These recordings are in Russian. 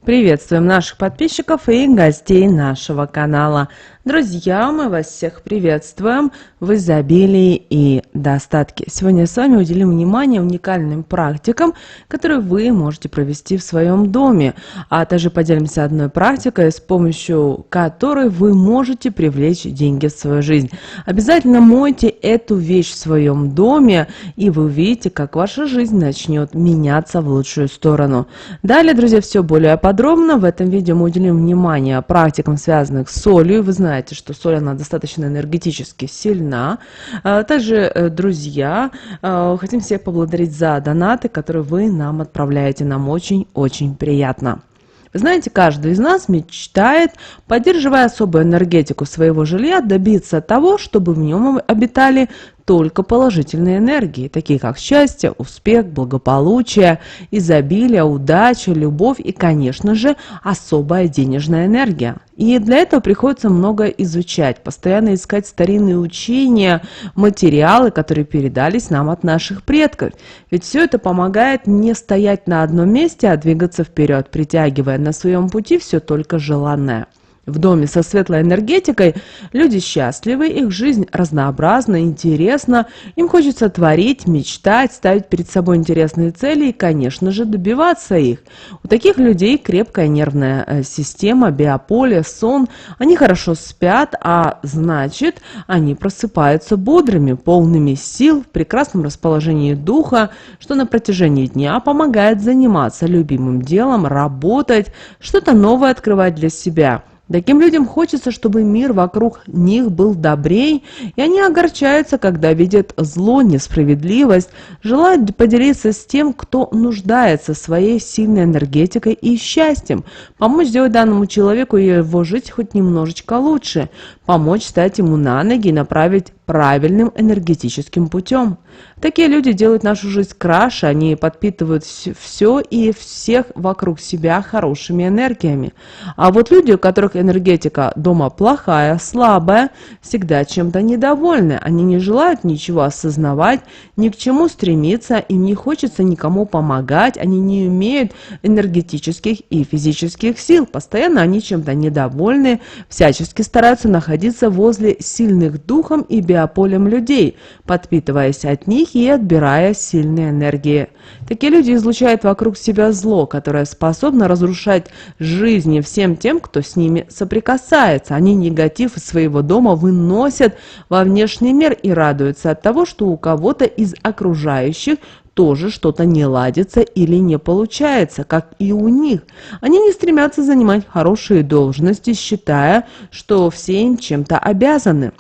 Приветствуем наших подписчиков и гостей нашего канала. Друзья, мы вас всех приветствуем в изобилии и достатке. Сегодня с вами уделим внимание уникальным практикам, которые вы можете провести в своем доме, а также поделимся одной практикой, с помощью которой вы можете привлечь деньги в свою жизнь. Обязательно мойте эту вещь в своем доме, и вы увидите, как ваша жизнь начнет меняться в лучшую сторону. Далее, друзья, все более подробно. В этом видео мы уделим внимание практикам, связанных с солью. Вы знаете, что соль, она достаточно энергетически сильна. Также, друзья, хотим всех поблагодарить за донаты, которые вы нам отправляете. Нам очень-очень приятно. Вы знаете, каждый из нас мечтает, поддерживая особую энергетику своего жилья, добиться того, чтобы в нем обитали только положительные энергии, такие как счастье, успех, благополучие, изобилие, удача, любовь и, конечно же, особая денежная энергия. И для этого приходится много изучать, постоянно искать старинные учения, материалы, которые передались нам от наших предков. Ведь все это помогает не стоять на одном месте, а двигаться вперед, притягивая на своем пути все только желанное. В доме со светлой энергетикой люди счастливы, их жизнь разнообразна, интересна, им хочется творить, мечтать, ставить перед собой интересные цели и, конечно же, добиваться их. У таких людей крепкая нервная система, биополе, сон, они хорошо спят, а значит, они просыпаются бодрыми, полными сил, в прекрасном расположении духа, что на протяжении дня помогает заниматься любимым делом, работать, что-то новое открывать для себя. Таким людям хочется, чтобы мир вокруг них был добрей, и они огорчаются, когда видят зло, несправедливость, желают поделиться с тем, кто нуждается своей сильной энергетикой и счастьем, помочь сделать данному человеку и его жить хоть немножечко лучше, помочь стать ему на ноги и направить правильным энергетическим путем. Такие люди делают нашу жизнь краше, они подпитывают все и всех вокруг себя хорошими энергиями. А вот люди, у которых энергетика дома плохая, слабая, всегда чем-то недовольны, они не желают ничего осознавать, ни к чему стремиться, им не хочется никому помогать, они не имеют энергетических и физических сил, постоянно они чем-то недовольны, всячески стараются находиться возле сильных духом и биополем людей, подпитываясь от них и отбирая сильные энергии. Такие люди излучают вокруг себя зло, которое способно разрушать жизни всем тем, кто с ними соприкасается. Они негатив из своего дома выносят во внешний мир и радуются от того, что у кого-то из окружающих тоже что-то не ладится или не получается, как и у них. Они не стремятся занимать хорошие должности, считая, что все им чем-то обязаны.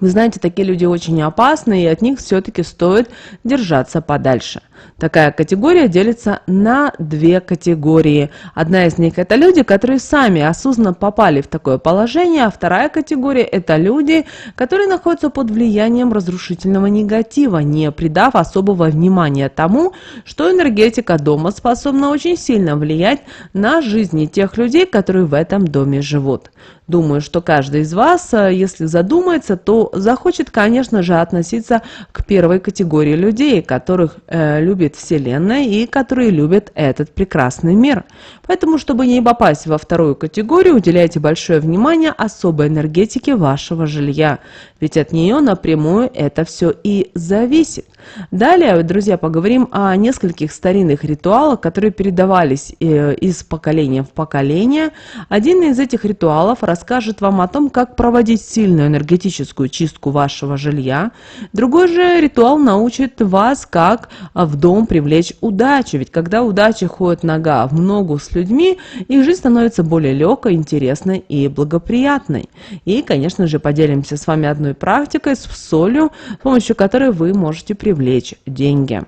Вы знаете, такие люди очень опасны, и от них все-таки стоит держаться подальше. Такая категория делится на две категории. Одна из них – это люди, которые сами осознанно попали в такое положение, а вторая категория – это люди, которые находятся под влиянием разрушительного негатива, не придав особого внимания тому, что энергетика дома способна очень сильно влиять на жизни тех людей, которые в этом доме живут. Думаю, что каждый из вас, если задумается, то захочет, конечно же, относиться к первой категории людей, которых любит Вселенная и которые любят этот прекрасный мир. Поэтому, чтобы не попасть во вторую категорию, уделяйте большое внимание особой энергетике вашего жилья, ведь от нее напрямую это все и зависит. Далее, друзья, поговорим о нескольких старинных ритуалах, которые передавались из поколения в поколение. Один из этих ритуалов расскажет вам о том, как проводить сильную энергетическую чистку вашего жилья. Другой же ритуал научит вас, как в дом привлечь удачу. Ведь когда удача ходит нога в ногу с людьми, их жизнь становится более легкой, интересной и благоприятной. И, конечно же, поделимся с вами одной практикой с солью, с помощью которой вы можете привлечь деньги.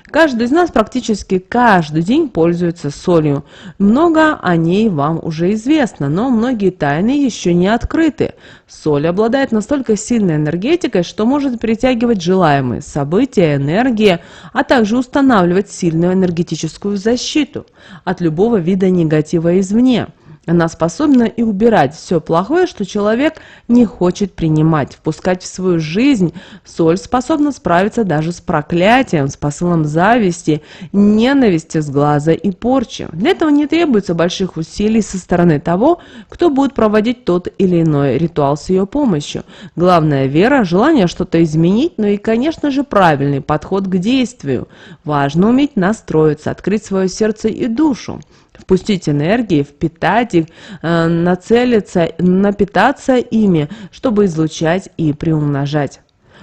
Каждый из нас практически каждый день пользуется солью. Много о ней вам уже известно, но многие тайны еще не открыты. Соль обладает настолько сильной энергетикой, что может притягивать желаемые события, энергии, а также устанавливать сильную энергетическую защиту от любого вида негатива извне. Она способна и убирать все плохое, что человек не хочет принимать, впускать в свою жизнь. Соль способна справиться даже с проклятием, с посылом зависти, ненависти, сглаза и порчи. Для этого не требуется больших усилий со стороны того, кто будет проводить тот или иной ритуал с ее помощью. Главное — вера, желание что-то изменить, но и, конечно же, правильный подход к действию. Важно уметь настроиться, открыть свое сердце и душу, впустить энергии, впитать их, нацелиться, напитаться ими, чтобы излучать и приумножать.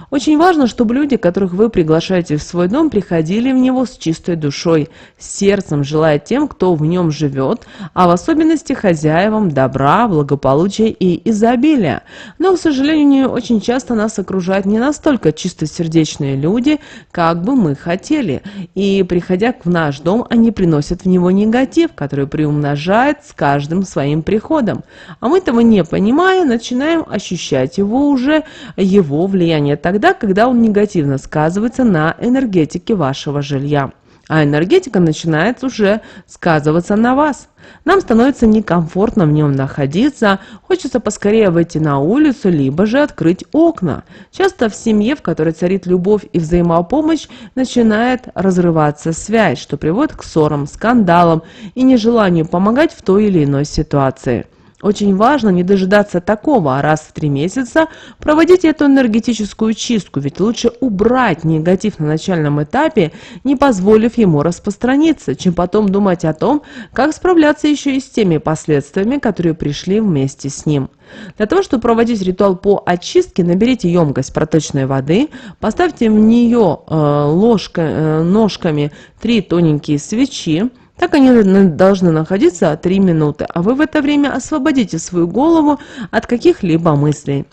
Очень важно, чтобы люди, которых вы приглашаете в свой дом, приходили в него с чистой душой, с сердцем, желая тем, кто в нем живет, а в особенности хозяевам добра, благополучия и изобилия. Но, к сожалению, очень часто нас окружают не настолько чистосердечные люди, как бы мы хотели. И, приходя в наш дом, они приносят в него негатив, который приумножает с каждым своим приходом. А мы этого не понимая, начинаем ощущать его влияние тогда, когда он негативно сказывается на энергетике вашего жилья. А энергетика начинает уже сказываться на вас. Нам становится некомфортно в нем находиться, хочется поскорее выйти на улицу, либо же открыть окна. Часто в семье, в которой царит любовь и взаимопомощь, начинает разрываться связь, что приводит к ссорам, скандалам и нежеланию помогать в той или иной ситуации. Очень важно не дожидаться такого, а раз в 3 месяца проводить эту энергетическую чистку, ведь лучше убрать негатив на начальном этапе, не позволив ему распространиться, чем потом думать о том, как справляться еще и с теми последствиями, которые пришли вместе с ним. Для того, чтобы проводить ритуал по очистке, наберите емкость проточной воды, поставьте в нее ножками 3 тоненькие свечи. Так они должны находиться 3 минуты, а вы в это время освободите свою голову от каких-либо мыслей.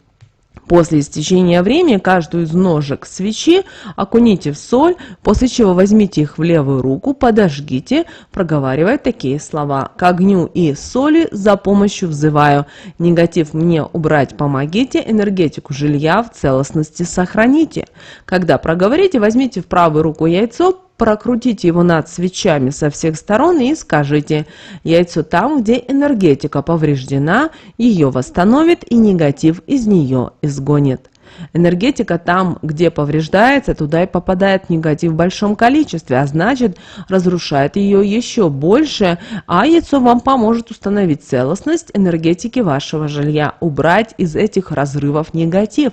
После истечения времени каждую из ножек свечи окуните в соль, после чего возьмите их в левую руку, подожгите, проговаривая такие слова: «К огню и соли за помощью взываю. Негатив мне убрать помогите, энергетику жилья в целостности сохраните». Когда проговорите, возьмите в правую руку яйцо, прокрутите его над свечами со всех сторон и скажите: яйцо там, где энергетика повреждена, ее восстановит и негатив из нее изгонит. Энергетика там, где повреждается, туда и попадает негатив в большом количестве, а значит, разрушает ее еще больше, а яйцо вам поможет установить целостность энергетики вашего жилья, убрать из этих разрывов негатив.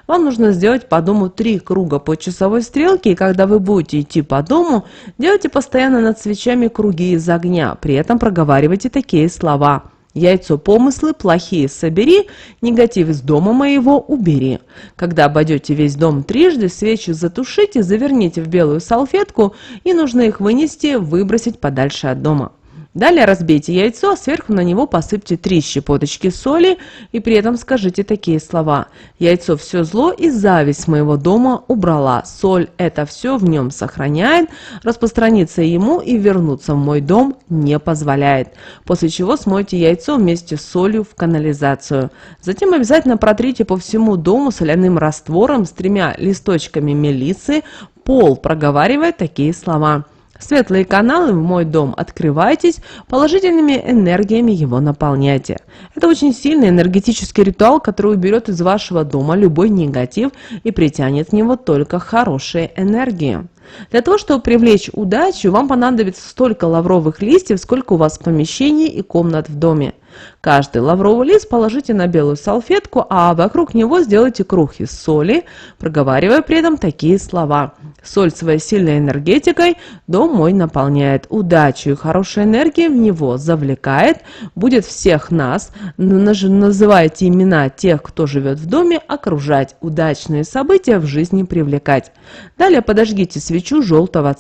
Вам нужно сделать по дому 3 круга по часовой стрелке, и когда вы будете идти по дому, делайте постоянно над свечами круги из огня, при этом проговаривайте такие слова: «Яйцо помыслы плохие собери, негатив из дома моего убери». Когда обойдете весь дом 3, свечи затушите, заверните в белую салфетку, и нужно их вынести, выбросить подальше от дома. Далее разбейте яйцо, а сверху на него посыпьте 3 щепоточки соли и при этом скажите такие слова: «Яйцо все зло и зависть моего дома убрала. Соль это все в нем сохраняет, распространиться ему и вернуться в мой дом не позволяет». После чего смойте яйцо вместе с солью в канализацию. Затем обязательно протрите по всему дому соляным раствором с 3 листочками мелиссы пол, проговаривая такие слова: «Светлые каналы в мой дом открывайтесь, положительными энергиями его наполняйте». Это очень сильный энергетический ритуал, который уберет из вашего дома любой негатив и притянет в него только хорошие энергии. Для того, чтобы привлечь удачу, вам понадобится столько лавровых листьев, сколько у вас помещений и комнат в доме. Каждый лавровый лист положите на белую салфетку, а вокруг него сделайте круг из соли, проговаривая при этом такие слова: «Соль своей сильной энергетикой дом мой наполняет, удачу и хорошей энергией в него завлекает, будет всех нас, называйте имена тех, кто живет в доме, окружать, удачные события в жизни привлекать». Далее подожгите свечу желтого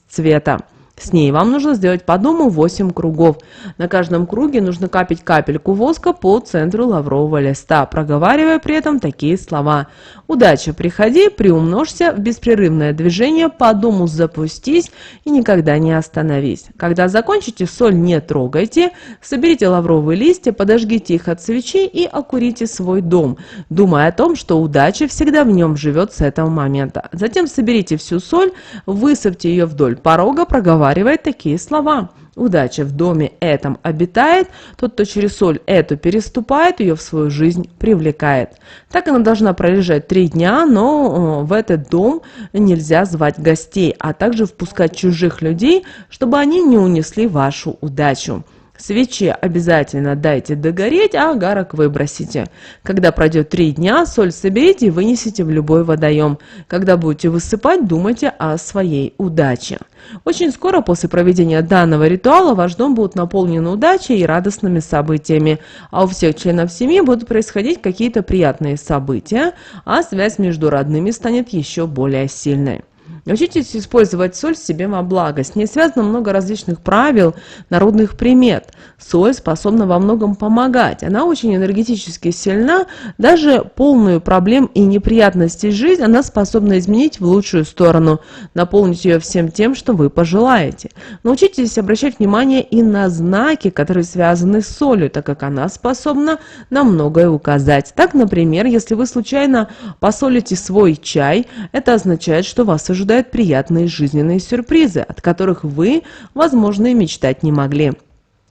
цвета. С ней вам нужно сделать по дому 8 кругов. На каждом круге нужно капать капельку воска по центру лаврового листа, проговаривая при этом такие слова: «Удача, приходи, приумножься, в беспрерывное движение по дому запустись и никогда не остановись». Когда закончите, соль не трогайте, соберите лавровые листья, подожгите их от свечи и окурите свой дом, думая о том, что удача всегда в нем живет с этого момента. Затем соберите всю соль, высыпьте ее вдоль порога, проговаривая такие слова: удача в доме этом обитает, тот, кто через соль эту переступает, ее в свою жизнь привлекает. Так она должна пролежать 3 дня, но в этот дом нельзя звать гостей, а также впускать чужих людей, чтобы они не унесли вашу удачу. Свечи обязательно дайте догореть, а агарок выбросите. Когда пройдет 3 дня, соль соберите и вынесите в любой водоем. Когда будете высыпать, думайте о своей удаче. Очень скоро после проведения данного ритуала ваш дом будет наполнен удачей и радостными событиями, а у всех членов семьи будут происходить какие-то приятные события, а связь между родными станет еще более сильной. Учитесь использовать соль себе во благо. С ней связано много различных правил, народных примет. Соль способна во многом помогать. Она очень энергетически сильна. Даже полную проблем и неприятностей жизнь она способна изменить в лучшую сторону, наполнить ее всем тем, что вы пожелаете. Научитесь обращать внимание и на знаки, которые связаны с солью, так как она способна на многое указать. Так, например, если вы случайно посолите свой чай, это означает, что вас ожидают приятные жизненные сюрпризы, от которых вы, возможно, и мечтать не могли.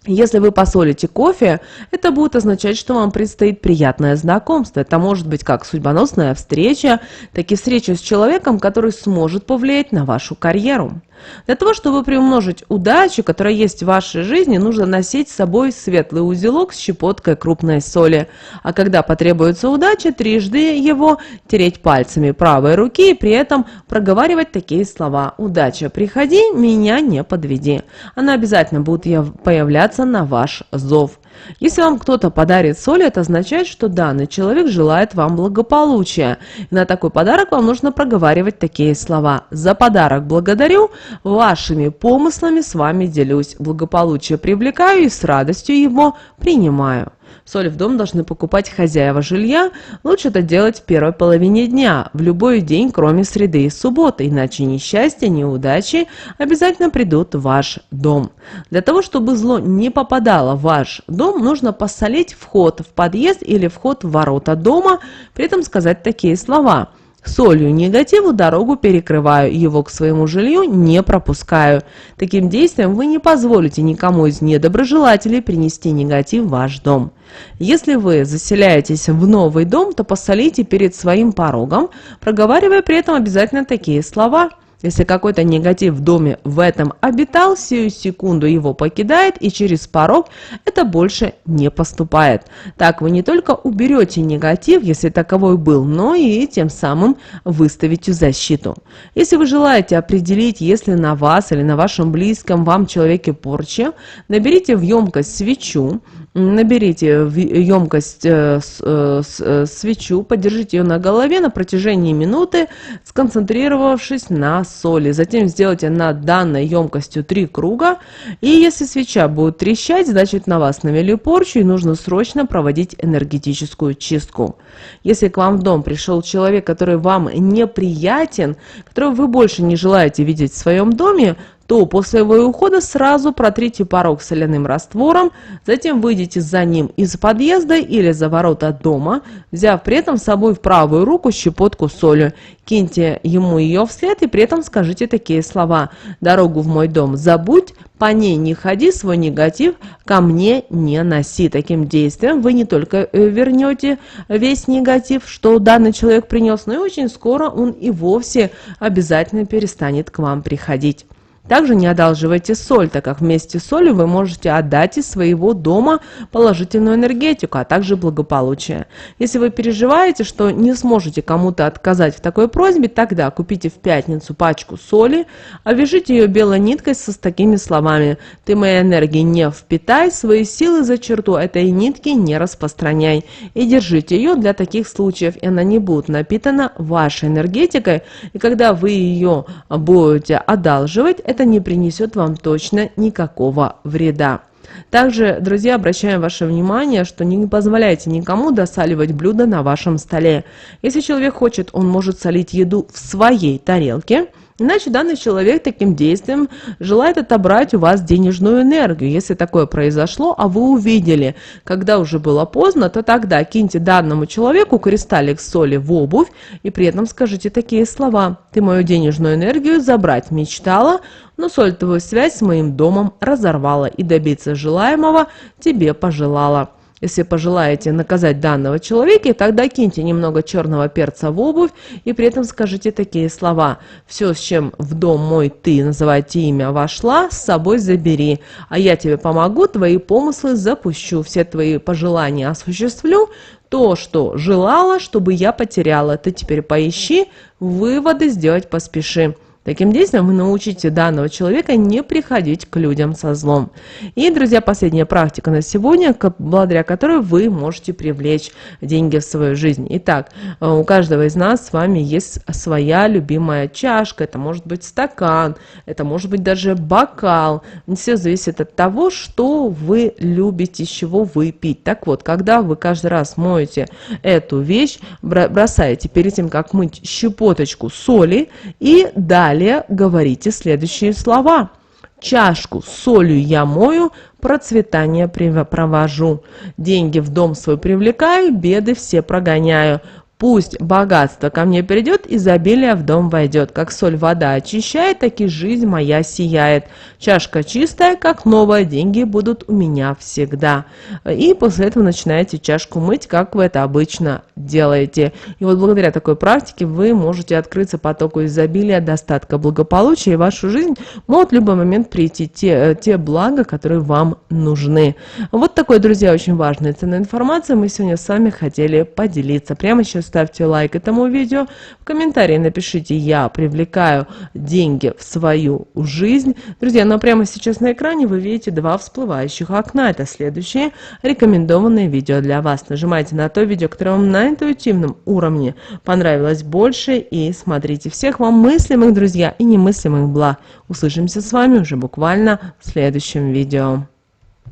Если вы посолите кофе, это будет означать, что вам предстоит приятное знакомство. Это может быть как судьбоносная встреча, так и встреча с человеком, который сможет повлиять на вашу карьеру. Для того, чтобы приумножить удачу, которая есть в вашей жизни, нужно носить с собой светлый узелок с щепоткой крупной соли. А когда потребуется удача, трижды его тереть пальцами правой руки и при этом проговаривать такие слова: «Удача, приходи, меня не подведи». Она обязательно будет появляться на ваш зов. Если вам кто-то подарит соль, это означает, что данный человек желает вам благополучия. И на такой подарок вам нужно проговаривать такие слова: «За подарок благодарю, вашими помыслами с вами делюсь, благополучие привлекаю и с радостью его принимаю». Соль в дом должны покупать хозяева жилья. Лучше это делать в первой половине дня, в любой день, кроме среды и субботы, иначе несчастье, неудачи обязательно придут в ваш дом. Для того, чтобы зло не попадало в ваш дом, нужно посолить вход в подъезд или вход в ворота дома, при этом сказать такие слова: «Солью негативу дорогу перекрываю, его к своему жилью не пропускаю». Таким действием вы не позволите никому из недоброжелателей принести негатив в ваш дом. Если вы заселяетесь в новый дом, то посолите перед своим порогом, проговаривая при этом обязательно такие слова: «Если какой-то негатив в доме в этом обитал, сию секунду его покидает, и через порог это больше не поступает». Так вы не только уберете негатив, если таковой был, но и тем самым выставите защиту. Если вы желаете определить, если на вас или на вашем близком вам человеке порча, наберите в емкость свечу, свечу, подержите ее на голове на протяжении минуты, сконцентрировавшись на соли. Затем сделайте над данной емкостью 3 круга. И если свеча будет трещать, значит на вас навели порчу и нужно срочно проводить энергетическую чистку. Если к вам в дом пришел человек, который вам неприятен, которого вы больше не желаете видеть в своем доме, то после его ухода сразу протрите порог соляным раствором, затем выйдите за ним из подъезда или за ворота дома, взяв при этом с собой в правую руку щепотку соли. Киньте ему ее вслед и при этом скажите такие слова: «Дорогу в мой дом забудь, по ней не ходи, свой негатив ко мне не носи». Таким действием вы не только вернете весь негатив, что данный человек принес, но и очень скоро он и вовсе обязательно перестанет к вам приходить. Также не одалживайте соль, так как вместе с солью вы можете отдать из своего дома положительную энергетику, а также благополучие. Если вы переживаете, что не сможете кому-то отказать в такой просьбе, тогда купите в пятницу пачку соли, обвяжите ее белой ниткой с такими словами: «Ты моей энергии не впитай, свои силы за черту этой нитки не распространяй». И держите ее для таких случаев, и она не будет напитана вашей энергетикой, и когда вы ее будете одалживать, это не принесет вам точно никакого вреда. Также, друзья, обращаем ваше внимание, что не позволяйте никому досаливать блюда на вашем столе. Если человек хочет, он может солить еду в своей тарелке. Иначе данный человек таким действием желает отобрать у вас денежную энергию. Если такое произошло, а вы увидели, когда уже было поздно, то тогда киньте данному человеку кристаллик соли в обувь и при этом скажите такие слова: «Ты мою денежную энергию забрать мечтала, но сольтовую связь с моим домом разорвала и добиться желаемого тебе пожелала». Если пожелаете наказать данного человека, тогда киньте немного черного перца в обувь и при этом скажите такие слова: «Все, с чем в дом мой ты, называйте имя, вошла, с собой забери, а я тебе помогу, твои помыслы запущу, все твои пожелания осуществлю, то, что желала, чтобы я потеряла, ты теперь поищи, выводы сделать поспеши». Таким действием вы научите данного человека не приходить к людям со злом. И, друзья, последняя практика на сегодня, благодаря которой вы можете привлечь деньги в свою жизнь. Итак, у каждого из нас с вами есть своя любимая чашка. Это может быть стакан, это может быть даже бокал. Все зависит от того, что вы любите, из чего вы пить. Так вот, когда вы каждый раз моете эту вещь, бросаете перед тем, как мыть, щепоточку соли и далее говорите следующие слова: «Чашку с солью я мою, процветание провожу, деньги в дом свой привлекаю, беды все прогоняю. Пусть богатство ко мне придет, изобилие в дом войдет. Как соль вода очищает, так и жизнь моя сияет. Чашка чистая, как новая, деньги будут у меня всегда». И после этого начинаете чашку мыть, как вы это обычно делаете. И вот благодаря такой практике вы можете открыться потоку изобилия, достатка, благополучия, и в вашу жизнь могут в любой момент прийти те блага, которые вам нужны. Вот такой, друзья, очень важная и ценная информация мы сегодня с вами хотели поделиться. Прямо сейчас ставьте лайк этому видео, в комментарии напишите: «Я привлекаю деньги в свою жизнь». Друзья, но прямо сейчас на экране вы видите два всплывающих окна. Это следующие рекомендованные видео для вас. Нажимайте на то видео, которое вам на интуитивном уровне понравилось больше, и смотрите. Всех вам мыслимых, друзья, и немыслимых благ. Услышимся с вами уже буквально в следующем видео.